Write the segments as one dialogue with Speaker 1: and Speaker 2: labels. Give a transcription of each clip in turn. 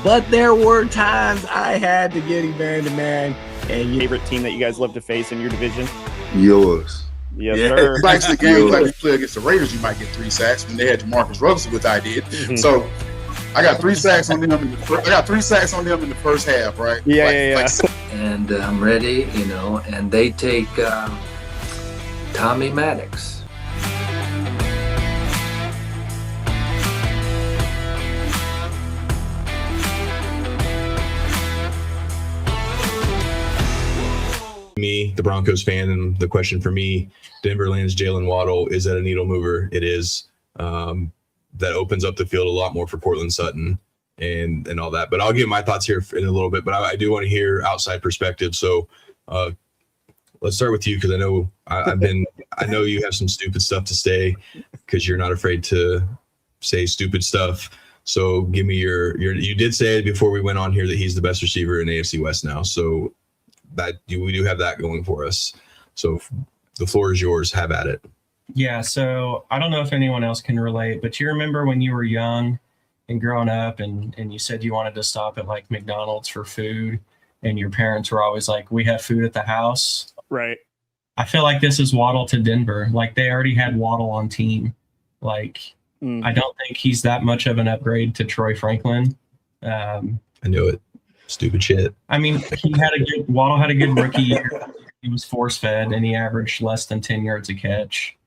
Speaker 1: but there were times I had to get him man-to-man.
Speaker 2: And your favorite team that you guys love to face in your division?
Speaker 3: Yours.
Speaker 2: Yes, sir.
Speaker 4: Like the games like we play against the Raiders, you might get 3 sacks when they had Jamarcus Russell, which I did.
Speaker 2: Mm-hmm.
Speaker 4: So I got 3 sacks on them. I got 3 sacks on them in the first half, right?
Speaker 2: Yeah.
Speaker 5: And I'm ready, and they take Tommy Maddox.
Speaker 6: Me, the Broncos fan, and the question for me, Denver lands Jaylen Waddle. Is that a needle mover? It is. That opens up the field a lot more for Cortland Sutton and all that. But I'll give my thoughts here in a little bit. But I do want to hear outside perspective. So let's start with you, because I know you have some stupid stuff to say, because you're not afraid to say stupid stuff. So give me you did say it before we went on here that he's the best receiver in AFC West now. So we do have that going for us. So the floor is yours. Have at it.
Speaker 7: Yeah, so I don't know if anyone else can relate, but you remember when you were young and growing up and you said you wanted to stop at like McDonald's for food, and your parents were always like, we have food at the house.
Speaker 2: Right.
Speaker 7: I feel like this is Waddle to Denver. Like, they already had Waddle on team. Like, I don't think he's that much of an upgrade to Troy Franklin.
Speaker 6: I knew it. Stupid shit.
Speaker 7: I mean, Waddle had a good rookie year. He was force-fed, and he averaged less than 10 yards a catch.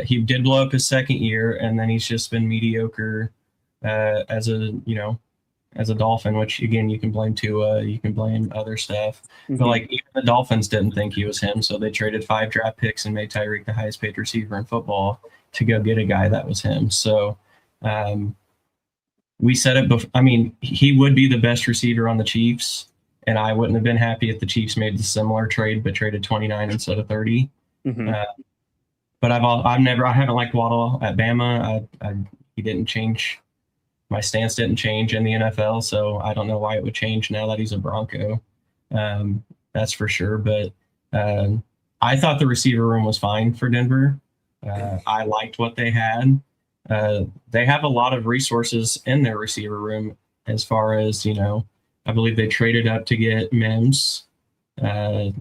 Speaker 7: He did blow up his second year, and then he's just been mediocre as a Dolphin, which, again, you can blame Tua, you can blame other stuff. Mm-hmm. But, like, even the Dolphins didn't think he was him, so they traded 5 draft picks and made Tyreek the highest-paid receiver in football to go get a guy that was him. So, we said it before. I mean, he would be the best receiver on the Chiefs, and I wouldn't have been happy if the Chiefs made a similar trade but traded 29 instead of 30. Mm-hmm. But I haven't liked Waddle at Bama. He didn't change. My stance didn't change in the NFL, so I don't know why it would change now that he's a Bronco. That's for sure. But I thought the receiver room was fine for Denver. I liked what they had. They have a lot of resources in their receiver room as far as, I believe they traded up to get Mims. They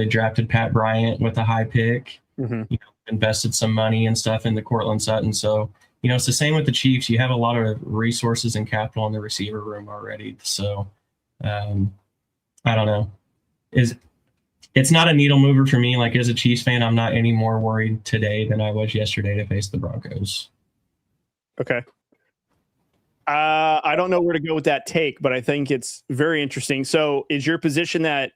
Speaker 7: drafted Pat Bryant with a high pick, invested some money and stuff into Cortland Sutton. So, it's the same with the Chiefs. You have a lot of resources and capital in the receiver room already. So, I don't know. It's not a needle mover for me. Like, as a Chiefs fan, I'm not any more worried today than I was yesterday to face the Broncos.
Speaker 2: Okay. I don't know where to go with that take, but I think it's very interesting. So is your position that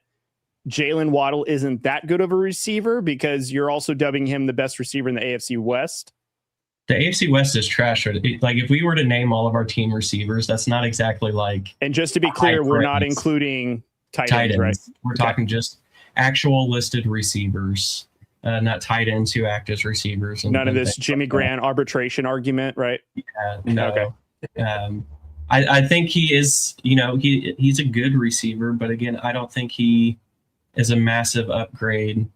Speaker 2: Jaylen Waddle isn't that good of a receiver because you're also dubbing him the best receiver in the AFC West?
Speaker 7: The AFC West is trash. Like, if we were to name all of our team receivers, that's not exactly like...
Speaker 2: And just to be clear, we're not including tight ends, right?
Speaker 7: We're talking just actual listed receivers, not tight ends who act as receivers.
Speaker 2: None of this Jimmy Grant arbitration argument, right?
Speaker 7: Yeah, no.
Speaker 2: Okay.
Speaker 7: I think he is, he's a good receiver, but again, I don't think he is a massive upgrade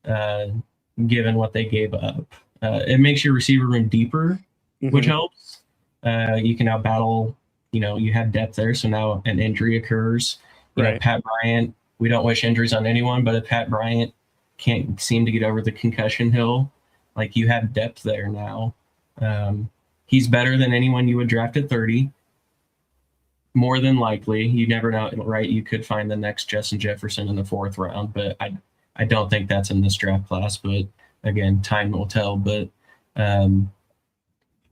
Speaker 7: given what they gave up. It makes your receiver room deeper, which helps. You can now battle, you have depth there, so now an injury occurs. Pat Bryant, we don't wish injuries on anyone, but if Pat Bryant can't seem to get over the concussion hill, like, you have depth there now. He's better than anyone you would draft at 30. More than likely. You never know, right? You could find the next Justin Jefferson in the 4th round, but I don't think that's in this draft class. But again, time will tell. But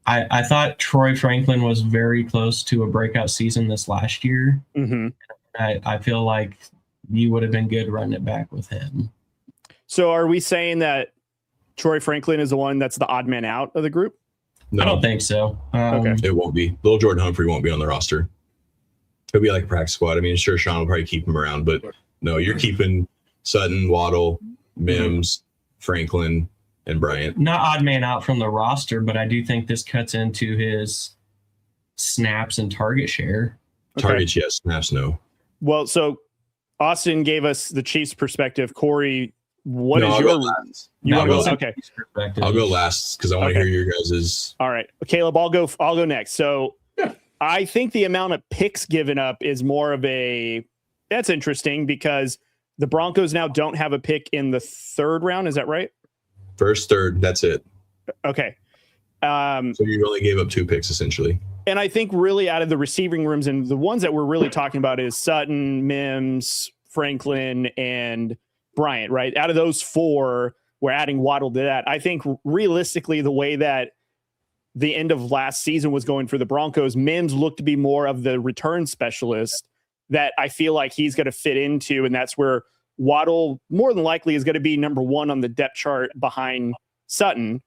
Speaker 7: I thought Troy Franklin was very close to a breakout season this last year. Mm-hmm. I feel like you would have been good running it back with him.
Speaker 2: So are we saying that Troy Franklin is the one that's the odd man out of the group?
Speaker 6: No,
Speaker 7: I don't think so.
Speaker 6: Okay. It won't be. Little Jordan Humphrey won't be on the roster. He'll be like a practice squad. I mean, sure, Sean will probably keep him around, but no, you're keeping Sutton, Waddle, Mims, Franklin, and Bryant.
Speaker 7: Not odd man out from the roster, but I do think this cuts into his snaps and target share.
Speaker 6: Targets, yes. Snaps, no.
Speaker 2: Well, so Austin gave us the Chiefs' perspective. Corey, what is your... You want to go? Okay.
Speaker 6: I'll go last because I want to hear your guys's.
Speaker 2: All right. Caleb, I'll go next. So I think the amount of picks given up is more of that's interesting because the Broncos now don't have a pick in the third round. Is that right?
Speaker 6: First, third, that's it.
Speaker 2: Okay.
Speaker 6: So you only gave up 2 picks essentially.
Speaker 2: And I think really out of the receiving rooms, and the ones that we're really talking about is Sutton, Mims, Franklin, and Bryant, right? Out of those 4, we're adding Waddle to that. I think realistically, the way that the end of last season was going for the Broncos, Mims looked to be more of the return specialist that I feel like he's going to fit into. And that's where Waddle more than likely is going to be number 1 on the depth chart behind Sutton.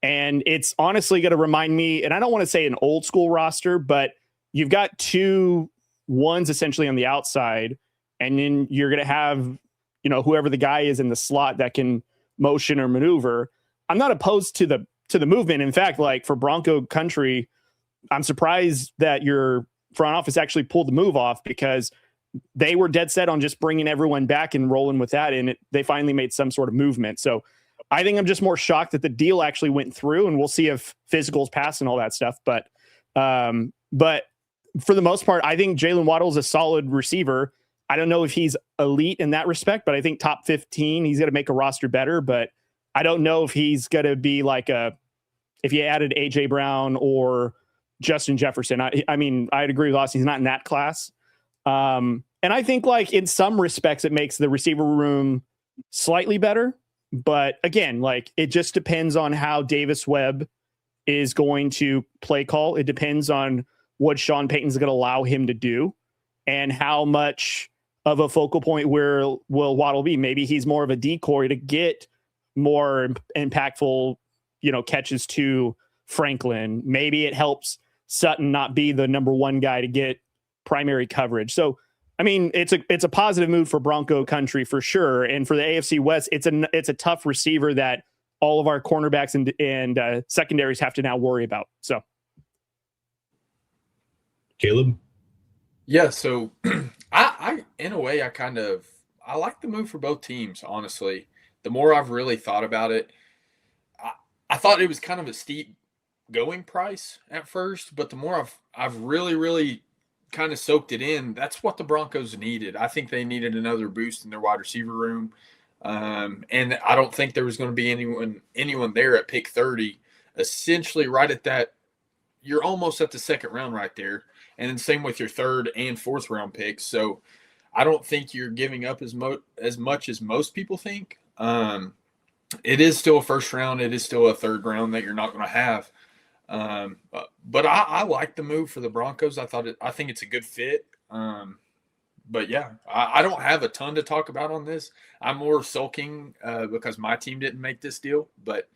Speaker 2: And it's honestly going to remind me, and I don't want to say an old school roster, but you've got 2 ones essentially on the outside, and then you're going to have, whoever the guy is in the slot that can motion or maneuver. I'm not opposed to the movement. In fact, like for Bronco country, I'm surprised that your front office actually pulled the move off because they were dead set on just bringing everyone back and rolling with that. And they finally made some sort of movement. So I think I'm just more shocked that the deal actually went through, and we'll see if physicals pass and all that stuff. But for the most part, I think Jaylen Waddle is a solid receiver. I don't know if he's elite in that respect, but I think top 15, he's going to make a roster better. But I don't know if he's going to be like if you added AJ Brown or Justin Jefferson. I mean, I'd agree with Austin. He's not in that class. And I think like in some respects, it makes the receiver room slightly better. But again, like it just depends on how Davis Webb is going to play call. It depends on what Sean Payton's going to allow him to do and how much of a focal point where will Waddle be. Maybe he's more of a decoy to get more impactful, catches to Franklin. Maybe it helps Sutton not be the number 1 guy to get primary coverage. So, I mean, it's a positive move for Bronco country for sure. And for the AFC West, it's a tough receiver that all of our cornerbacks and secondaries have to now worry about. So,
Speaker 6: Caleb?
Speaker 3: Yeah, so I in a way, I like the move for both teams, honestly. The more I've really thought about it, I thought it was kind of a steep going price at first, but the more I've really, really kind of soaked it in, that's what the Broncos needed. I think they needed another boost in their wide receiver room. And I don't think there was going to be anyone there at pick 30. Essentially right at that, you're almost at the second round right there. And then same with your third and fourth round picks. So I don't think you're giving up as much as most people think. It is still a first round. It is still a third round that you're not going to have. But I like the move for the Broncos. I think it's a good fit. But yeah, I don't have a ton to talk about on this. I'm more sulking because my team didn't make this deal. But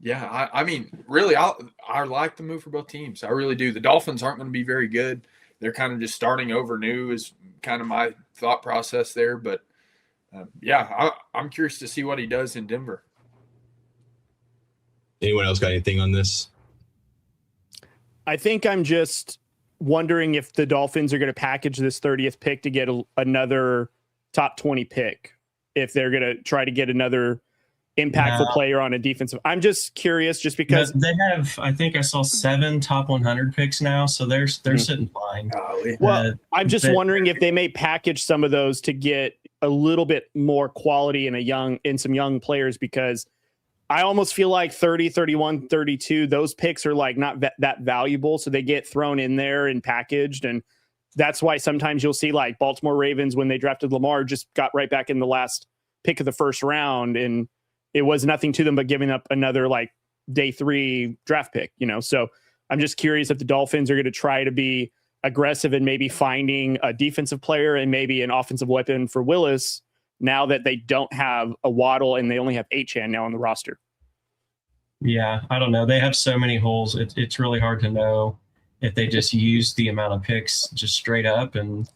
Speaker 3: yeah, I mean, really, I like the move for both teams. I really do. The Dolphins aren't going to be very good. They're kind of just starting over new is kind of my thought process there. But yeah, I'm curious to see what he does in Denver.
Speaker 6: Anyone else got anything on this?
Speaker 2: I think I'm just wondering if the Dolphins are going to package this 30th pick to get another top 20 pick. If they're going to try to get another impactful player on a defensive. I'm just curious just because
Speaker 7: they have, I think I saw 7 top 100 picks now. So they're sitting fine.
Speaker 2: Well, I'm just wondering if they may package some of those to get a little bit more quality in some young players, because I almost feel like 30, 31, 32, those picks are like not that valuable. So they get thrown in there and packaged. And that's why sometimes you'll see like Baltimore Ravens, when they drafted Lamar, just got right back in the last pick of the first round. And it was nothing to them but giving up another like day 3 draft pick, So I'm just curious if the Dolphins are going to try to be aggressive and maybe finding a defensive player and maybe an offensive weapon for Willis, now that they don't have a Waddle and they only have Achane now on the roster.
Speaker 7: Yeah, I don't know. They have so many holes. It's really hard to know if they just use the amount of picks just straight up and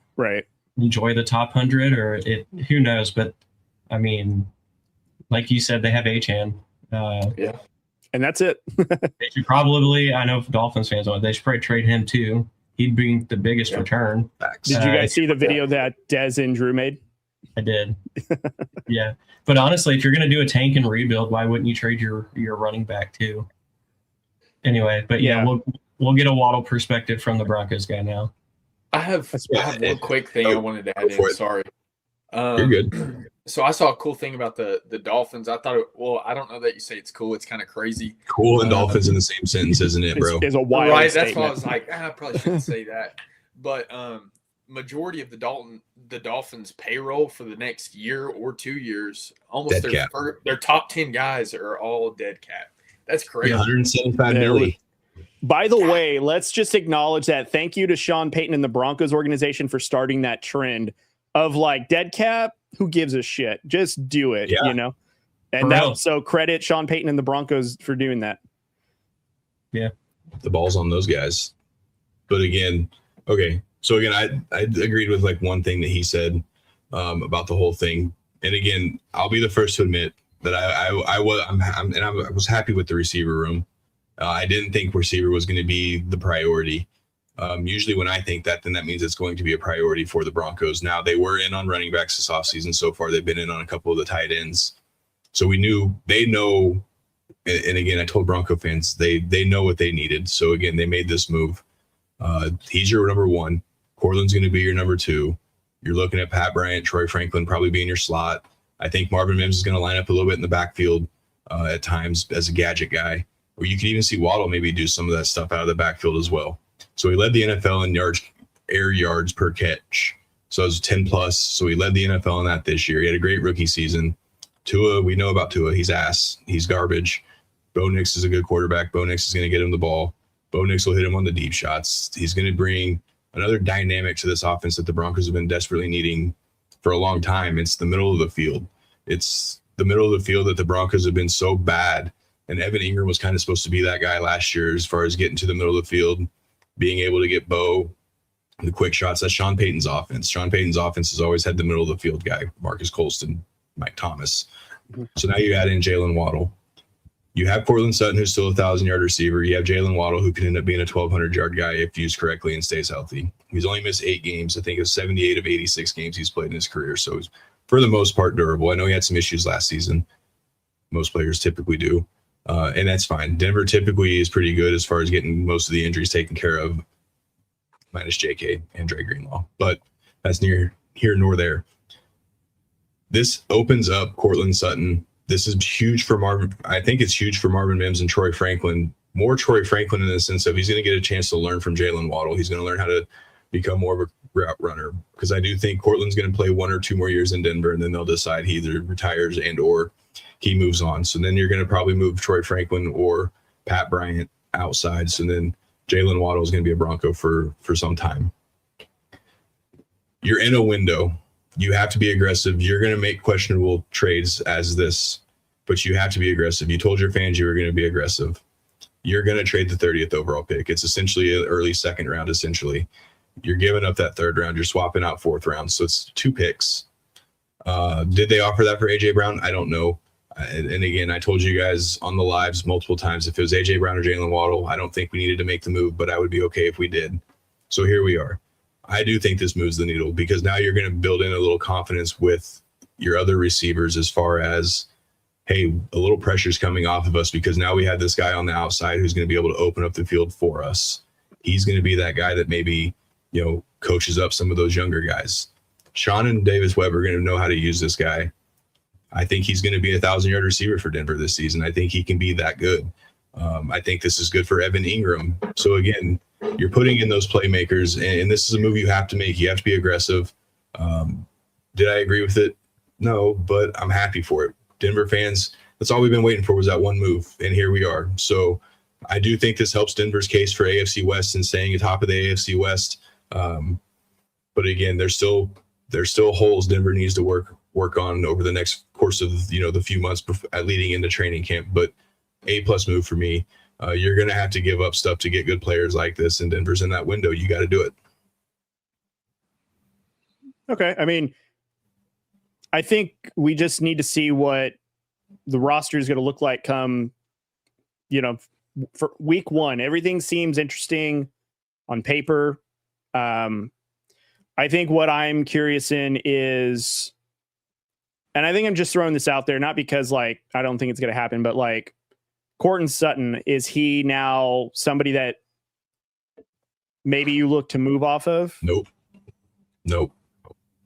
Speaker 7: enjoy the top 100, or who knows. But I mean, like you said, they have Achane.
Speaker 2: Yeah. And that's it.
Speaker 7: They should probably, I know Dolphins fans, they should probably trade him too. He'd bring the biggest return.
Speaker 2: Did you guys see the video that Dez and Drew made?
Speaker 7: I did. Yeah. But honestly, if you're going to do a tank and rebuild, why wouldn't you trade your running back too? Anyway, but yeah. we'll get a Waddle perspective from the Broncos guy now.
Speaker 3: I have one quick thing I wanted to add in. Sorry.
Speaker 6: You're good.
Speaker 3: So I saw a cool thing about the Dolphins. I thought, I don't know that you say it's cool. It's kind of crazy.
Speaker 6: Cool and Dolphins in the same sentence, isn't it, bro?
Speaker 2: Is a wild
Speaker 3: right.
Speaker 2: statement.
Speaker 3: That's why I was like, I probably shouldn't say that. But majority of the Dolphins payroll for the next year or 2 years, almost their top 10 guys are all dead cap. That's crazy.
Speaker 6: 175 million.
Speaker 2: By the way, let's just acknowledge that. Thank you to Sean Payton and the Broncos organization for starting that trend of like dead cap. Who gives a shit? Just do it, you know? And so credit Sean Payton and the Broncos for doing that.
Speaker 7: Yeah.
Speaker 6: The ball's on those guys. But again, okay. So again, I agreed with like one thing that he said about the whole thing. And again, I'll be the first to admit that I was happy with the receiver room. I didn't think receiver was going to be the priority. Usually when I think that, then that means it's going to be a priority for the Broncos. Now, they were in on running backs this offseason. So far, they've been in on a couple of the tight ends. So they know, and again, I told Bronco fans, they know what they needed. So again, they made this move. He's your number one. Cortland's going to be your number two. You're looking at Pat Bryant, Troy Franklin probably being your slot. I think Marvin Mims is going to line up a little bit in the backfield at times as a gadget guy. Or you could even see Waddle maybe do some of that stuff out of the backfield as well. So he led the NFL in air yards per catch. So it was 10 plus. So he led the NFL in that this year. He had a great rookie season. Tua, we know about Tua. He's ass. He's garbage. Bo Nix is a good quarterback. Bo Nix is going to get him the ball. Bo Nix will hit him on the deep shots. He's going to bring another dynamic to this offense that the Broncos have been desperately needing for a long time. It's the middle of the field. It's the middle of the field that the Broncos have been so bad. And Evan Ingram was kind of supposed to be that guy last year as far as getting to the middle of the field, being able to get Bo, the quick shots. That's Sean Payton's offense. Sean Payton's offense has always had the middle of the field guy, Marcus Colston, Mike Thomas. So now you add in Jaylen Waddle. You have Cortland Sutton, who's still a 1,000-yard receiver. You have Jaylen Waddle, who can end up being a 1,200-yard guy if used correctly and stays healthy. He's only missed 8 games. I think it's 78 of 86 games he's played in his career. So he's, for the most part, durable. I know he had some issues last season. Most players typically do. And that's fine. Denver typically is pretty good as far as getting most of the injuries taken care of, minus JK and Dre Greenlaw. But that's near here nor there. This opens up Cortland Sutton. This is huge for Marvin. I think it's huge for Marvin Mims and Troy Franklin. More Troy Franklin in the sense of he's going to get a chance to learn from Jaylen Waddle. He's going to learn how to become more of a route runner, because I do think Cortland's going to play 1 or 2 more years in Denver, and then they'll decide he either retires and or he moves on. So then you're going to probably move Troy Franklin or Pat Bryant outside. So then Jaylen Waddle is going to be a Bronco for some time. You're in a window. You have to be aggressive. You're going to make questionable trades as this, but you have to be aggressive. You told your fans you were going to be aggressive. You're going to trade the 30th overall pick. It's essentially an early second round, essentially. You're giving up that 3rd round. You're swapping out 4th round. So it's 2 picks. Did they offer that for A.J. Brown? I don't know. And again, I told you guys on the lives multiple times, if it was A.J. Brown or Jaylen Waddle, I don't think we needed to make the move, but I would be okay if we did. So here we are. I do think this moves the needle, because now you're going to build in a little confidence with your other receivers as far as, hey, a little pressure's coming off of us because now we have this guy on the outside who's going to be able to open up the field for us. He's going to be that guy that maybe, coaches up some of those younger guys. Sean and Davis Webb are going to know how to use this guy. I think he's going to be a 1,000-yard receiver for Denver this season. I think he can be that good. I think this is good for Evan Ingram. So again, you're putting in those playmakers, and this is a move you have to make. You have to be aggressive. Did I agree with it? No, but I'm happy for it. Denver fans, that's all we've been waiting for, was that one move, and here we are. So I do think this helps Denver's case for AFC West and staying atop of the AFC West. But again, there's still holes Denver needs to work on over the next course of the few months leading into training camp. But A+ move for me. You're going to have to give up stuff to get good players like this, and Denver's in that window. You got to do it.
Speaker 2: Okay. I mean, I think we just need to see what the roster is going to look like come, for week 1. Everything seems interesting on paper. I think what I'm curious in is, and I think I'm just throwing this out there, not because I don't think it's going to happen, but Cortland Sutton, is he now somebody that maybe you look to move off of?
Speaker 6: Nope.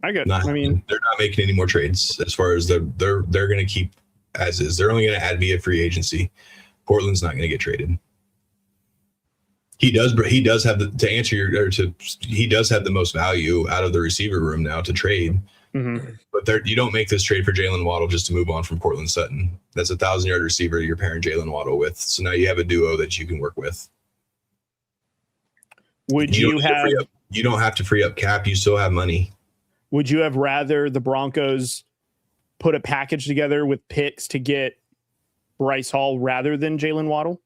Speaker 2: I
Speaker 6: They're not making any more trades as far as they're going to keep as is. They're only going to add via free agency. Portland's not going to get traded. He does have he does have the most value out of the receiver room now to trade.
Speaker 2: Mm-hmm.
Speaker 6: But you don't make this trade for Jaylen Waddle just to move on from Cortland Sutton. That's a 1,000-yard receiver you're pairing Jaylen Waddle with. So now you have a duo that you can work with. You don't have to free up cap. You still have money.
Speaker 2: Would you have rather the Broncos put a package together with picks to get Bryce Hall rather than Jaylen Waddle?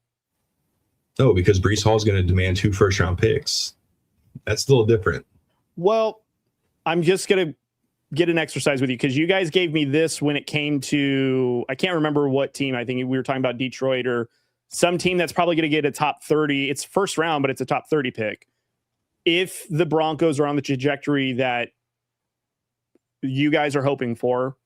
Speaker 6: No, because Breece Hall is going to demand 2 first-round picks. That's a little different.
Speaker 2: Well, I'm just going to get an exercise with you because you guys gave me this when it came to, I can't remember what team. I think we were talking about Detroit or some team that's probably going to get a top 30. It's first round, but it's a top 30 pick. If the Broncos are on the trajectory that you guys are hoping for,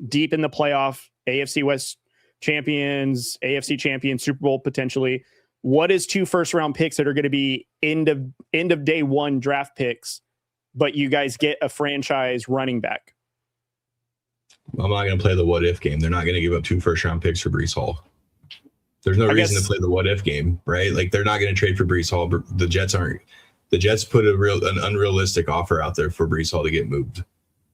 Speaker 2: deep in the playoff, AFC West champions, AFC champions, Super Bowl potentially, what is 2 first-round picks that are going to be end of day one draft picks, but you guys get a franchise running back?
Speaker 6: I'm not going to play the what-if game. They're not going to give up 2 first-round picks for Breece Hall. There's no reason to play the what-if game, right? Like, they're not going to trade for Breece Hall. The Jets aren't. The Jets put an unrealistic offer out there for Breece Hall to get moved.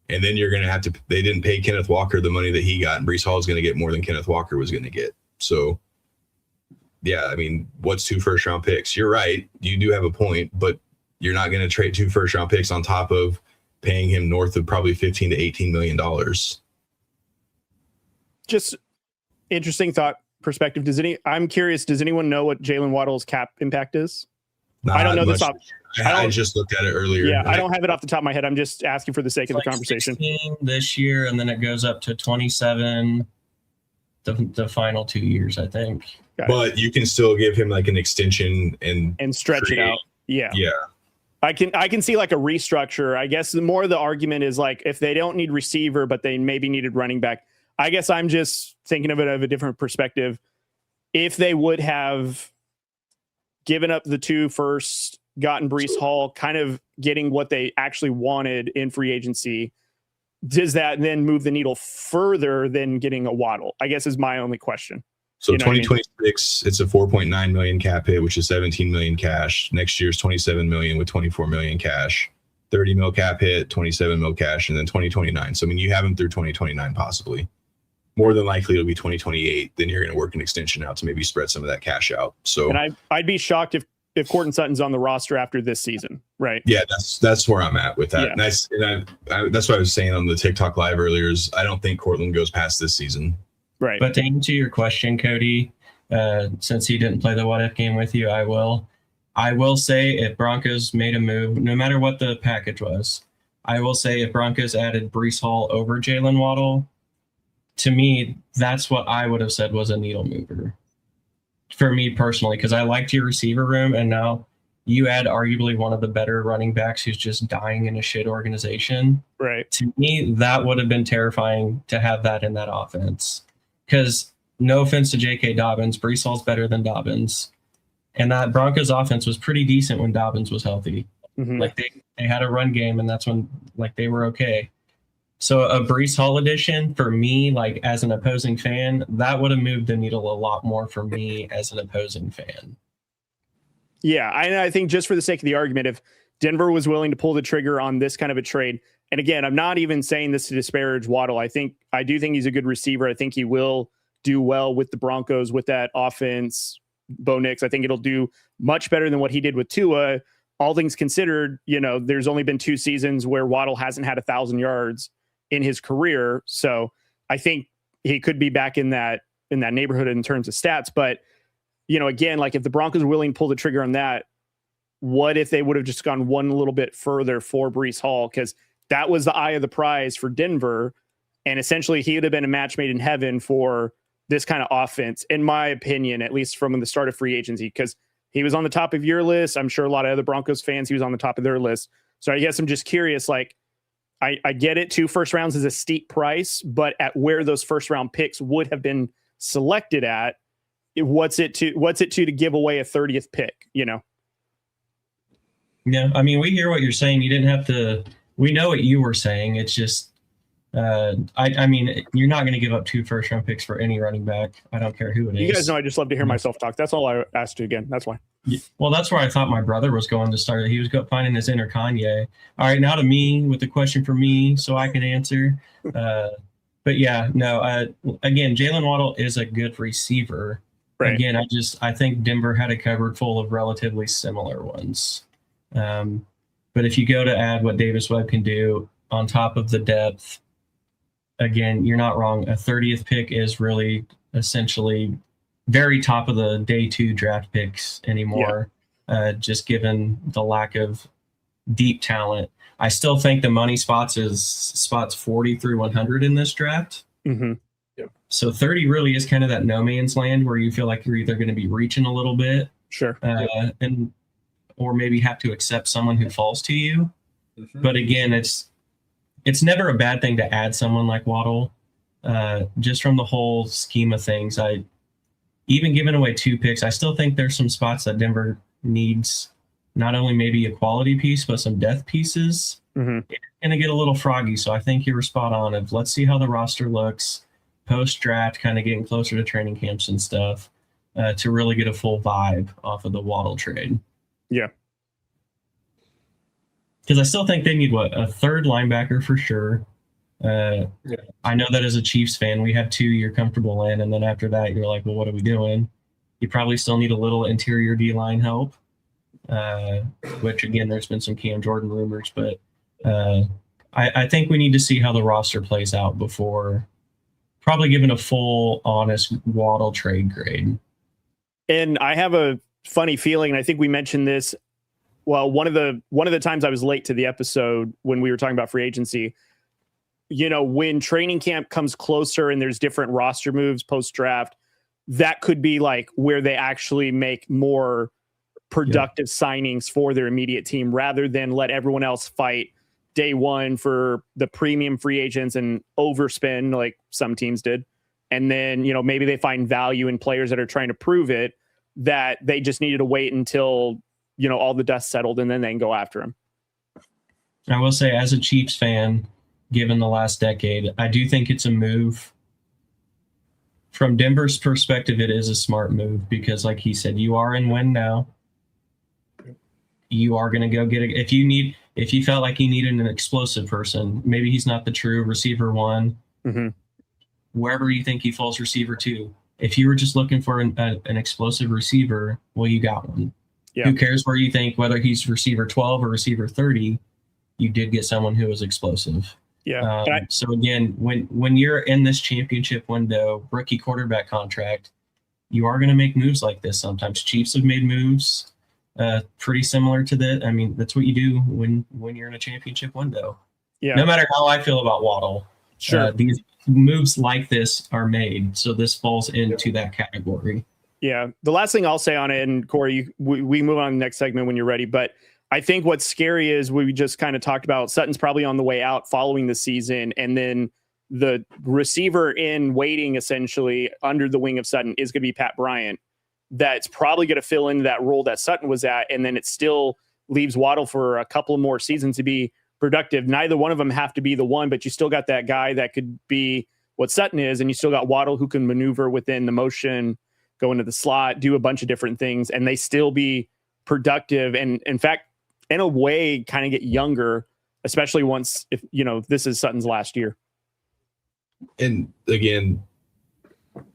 Speaker 6: And then you're going to have to – they didn't pay Kenneth Walker the money that he got, and Breece Hall is going to get more than Kenneth Walker was going to get. So – yeah, I mean, what's 2 first-round picks? You're right. You do have a point, but you're not going to trade 2 first-round picks on top of paying him north of probably $15 to $18 million.
Speaker 2: Just interesting thought perspective. I'm curious, does anyone know what Jaylen Waddle's cap impact is? I don't know this off.
Speaker 6: I just looked at it earlier.
Speaker 2: Yeah, I don't have it off the top of my head. I'm just asking for the sake of the conversation.
Speaker 7: 16 this year, and then it goes up to 27 the final 2 years, I think.
Speaker 6: But you can still give him like an extension and
Speaker 2: stretch it out. Yeah. I can see like a restructure. I guess the more the argument is like if they don't need receiver, but they maybe needed running back. I guess I'm just thinking of it of a different perspective. If they would have given up the 2 first, gotten Breece Hall, kind of getting what they actually wanted in free agency, does that then move the needle further than getting a Waddle? I guess is my only question.
Speaker 6: So 2026, it's a 4.9 million cap hit, which is 17 million cash. Next year's 27 million with 24 million cash. 30 mil cap hit, 27 mil cash, and then 2029. So I mean, you have them through 2029 possibly. More than likely it'll be 2028. Then you're going to work an extension out to maybe spread some of that cash out. So
Speaker 2: and I'd be shocked if Cortland Sutton's on the roster after this season, right?
Speaker 6: Yeah, that's where I'm at with that.
Speaker 2: Yeah.
Speaker 6: And that's what I was saying on the TikTok live earlier is I don't think Cortland goes past this season.
Speaker 2: Right.
Speaker 7: But to answer your question, Cody, since he didn't play the what-if game with you, I will say if Broncos made a move, no matter what the package was, I will say if Broncos added Breece Hall over Jaylen Waddle, to me, that's what I would have said was a needle mover. For me personally, because I liked your receiver room, and now you add arguably one of the better running backs who's just dying in a shit organization.
Speaker 2: Right.
Speaker 7: To me, that would have been terrifying to have that in that offense. Because no offense to J.K. Dobbins, Breece Hall's better than Dobbins. And that Broncos offense was pretty decent when Dobbins was healthy.
Speaker 2: Mm-hmm.
Speaker 7: Like they had a run game, and that's when like they were okay. So a Breece Hall addition for me, like as an opposing fan, that would have moved the needle a lot more for me as an opposing fan.
Speaker 2: Yeah, I think just for the sake of the argument, if Denver was willing to pull the trigger on this kind of a trade, and again, I'm not even saying this to disparage Waddle. I do think he's a good receiver. I think he will do well with the Broncos with that offense. Bo Nix, I think it'll do much better than what he did with Tua. All things considered, there's only been 2 seasons where Waddle hasn't had 1,000 yards in his career. So I think he could be back in that neighborhood in terms of stats. But, again, like if the Broncos are willing to pull the trigger on that, what if they would have just gone one little bit further for Breece Hall? Because that was the eye of the prize for Denver. And essentially he would have been a match made in heaven for this kind of offense, in my opinion, at least from the start of free agency, because he was on the top of your list. I'm sure a lot of other Broncos fans, he was on the top of their list. So I guess I'm just curious, like, I get it. 2 first rounds is a steep price, but at where those first round picks would have been selected at, what's it to give away a 30th pick,
Speaker 7: Yeah, I mean, we hear what you're saying. You didn't have to. We know what you were saying. It's just, I mean, you're not going to give up 2 first-round picks for any running back. I don't care who it is.
Speaker 2: You guys know I just love to hear myself talk. That's all I asked you again. That's why.
Speaker 7: Well, that's where I thought my brother was going to start. He was finding his inner Kanye. All right, now to me with the question for me, so I can answer. But yeah, no. Again, Jaylen Waddle is a good receiver.
Speaker 2: Right.
Speaker 7: Again, I think Denver had a cupboard full of relatively similar ones. But if you go to add what Davis Webb can do on top of the depth, again, you're not wrong. A 30th pick is really essentially very top of the day 2 draft picks anymore, just given the lack of deep talent. I still think the money spots is spots 40 through 100 in this draft.
Speaker 2: Mm-hmm.
Speaker 3: Yep.
Speaker 7: So 30 really is kind of that no man's land where you feel like you're either going to be reaching a little bit,
Speaker 2: Sure.
Speaker 7: or maybe have to accept someone who falls to you.
Speaker 3: Mm-hmm.
Speaker 7: But again, it's never a bad thing to add someone like Waddle. Just from the whole scheme of things, even giving away 2 picks, I still think there's some spots that Denver needs not only maybe a quality piece, but some depth pieces.
Speaker 2: Mm-hmm.
Speaker 7: It's going to get a little froggy. So I think you were spot on of let's see how the roster looks post-draft, kind of getting closer to training camps and stuff to really get a full vibe off of the Waddle trade.
Speaker 2: Yeah.
Speaker 7: Because I still think they need, a third linebacker for sure. I know that as a Chiefs fan, we have 2 you're comfortable in, and then after that, you're like, well, what are we doing? You probably still need a little interior D-line help, which, again, there's been some Cam Jordan rumors, but I think we need to see how the roster plays out before probably giving a full, honest Waddle trade grade.
Speaker 2: And I have a funny feeling, and I think we mentioned this. Well, one of the times I was late to the episode when we were talking about free agency, when training camp comes closer and there's different roster moves post-draft, that could be like where they actually make more productive signings for their immediate team rather than let everyone else fight day 1 for the premium free agents and overspend like some teams did. And then, maybe they find value in players that are trying to prove it that they just needed to wait until, all the dust settled and then they can go after him.
Speaker 7: I will say, as a Chiefs fan, given the last decade, I do think it's a move. From Denver's perspective, it is a smart move because, like he said, you are in win now. You are going to go get it. If you felt like you needed an explosive person, maybe he's not the true receiver 1.
Speaker 2: Mm-hmm.
Speaker 7: Wherever you think he falls receiver 2. If you were just looking for an explosive receiver, well, you got one.
Speaker 2: Yeah.
Speaker 7: Who cares where you think, whether he's receiver 12 or receiver 30, you did get someone who was explosive.
Speaker 2: Yeah.
Speaker 7: So again, when you're in this championship window, rookie quarterback contract, you are going to make moves like this. Sometimes Chiefs have made moves pretty similar to that. I mean, that's what you do when you're in a championship window.
Speaker 2: Yeah.
Speaker 7: No matter how I feel about Waddle,
Speaker 2: Sure.
Speaker 7: These moves like this are made. So this falls into that category.
Speaker 2: Yeah. The last thing I'll say on it, and Corey, we move on to the next segment when you're ready, but I think what's scary is we just kind of talked about Sutton's probably on the way out following the season. And then the receiver in waiting essentially under the wing of Sutton is going to be Pat Bryant. That's probably going to fill into that role that Sutton was at. And then it still leaves Waddle for a couple more seasons to be productive. Neither one of them have to be the one, but you still got that guy that could be what Sutton is. And you still got Waddle who can maneuver within the motion, go into the slot, do a bunch of different things, and they still be productive. And in fact, in a way, kind of get younger, especially once, if this is Sutton's last year.
Speaker 6: And again,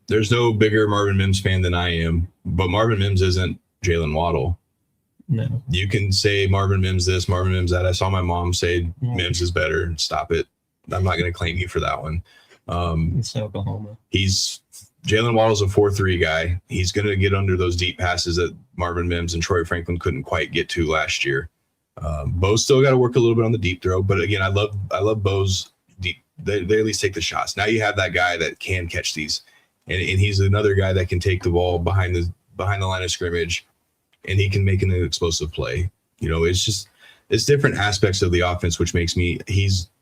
Speaker 6: there's no bigger Marvin Mims fan than I am, but Marvin Mims isn't Jaylen Waddle.
Speaker 7: No.
Speaker 6: You can say Marvin Mims this, Marvin Mims that. I saw my mom say Mims is better. Stop it. I'm not going to claim you for that one.
Speaker 7: It's Oklahoma.
Speaker 6: Jaylen Waddle's a 4-3 guy. He's going to get under those deep passes that Marvin Mims and Troy Franklin couldn't quite get to last year. Bo's still got to work a little bit on the deep throw, but again, I love Bo's deep. They at least take the shots. Now you have that guy that can catch these, and he's another guy that can take the ball behind the line of scrimmage, and he can make an explosive play. It's different aspects of the offense, which makes he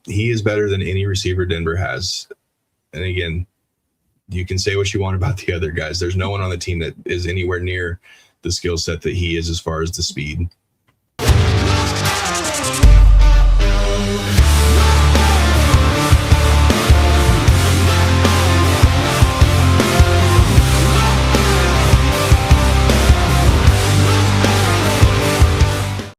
Speaker 6: is better than any receiver Denver has. And again, you can say what you want about the other guys. There's no one on the team that is anywhere near the skill set that he is as far as the speed.
Speaker 8: go.